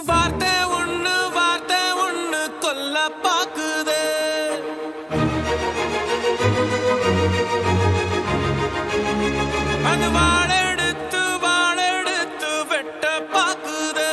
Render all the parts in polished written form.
வார்த்தை ஒண்ணு கொல்ல பாக்குதே. அது வாழெடுத்து வெட்ட பாக்குதே.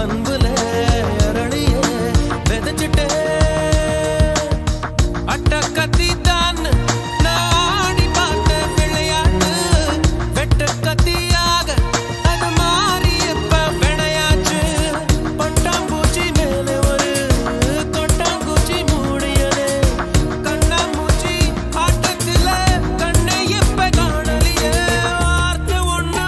அன்புல அரளிய வெதச்சிட்டேன். அட்ட கத்தி தான் நாடி பார்த்த விளையாட்டு வெட்ட கத்தியாக அது மாறி இப்ப விளையாச்சு. பட்டாம்பூச்சி மேல ஒரு கொட்டாம்பூச்சி மூடியது. கண்ணாமூச்சி ஆட்டத்தில கண்ணை இப்ப காணலியே. வார்த்தை ஒண்ணு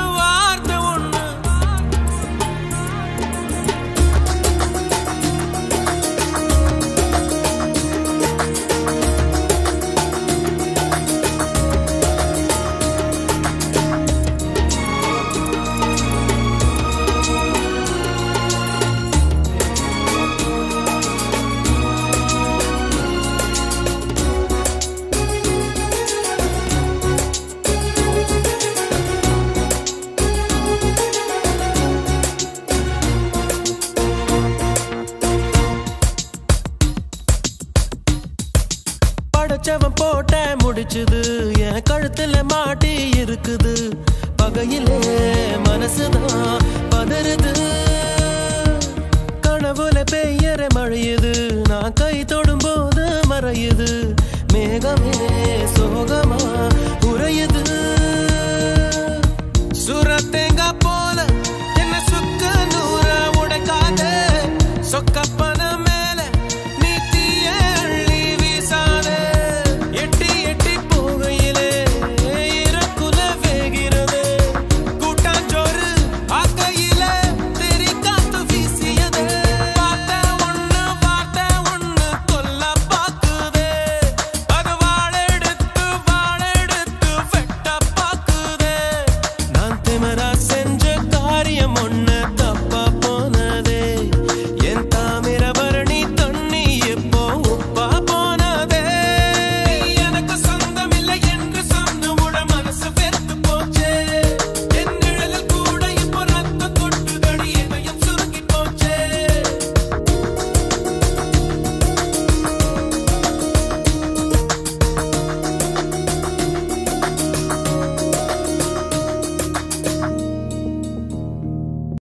படைச்சவன் போட்ட முடிச்சுது என் கழுத்துல மாட்டி இருக்குது. பகையிலே மனசுதான் பதறுது. கனவுல பெய்யற மழையுது. நான் கை தொடும் போது மறையுது. மேகமே சோகமா உறையுது.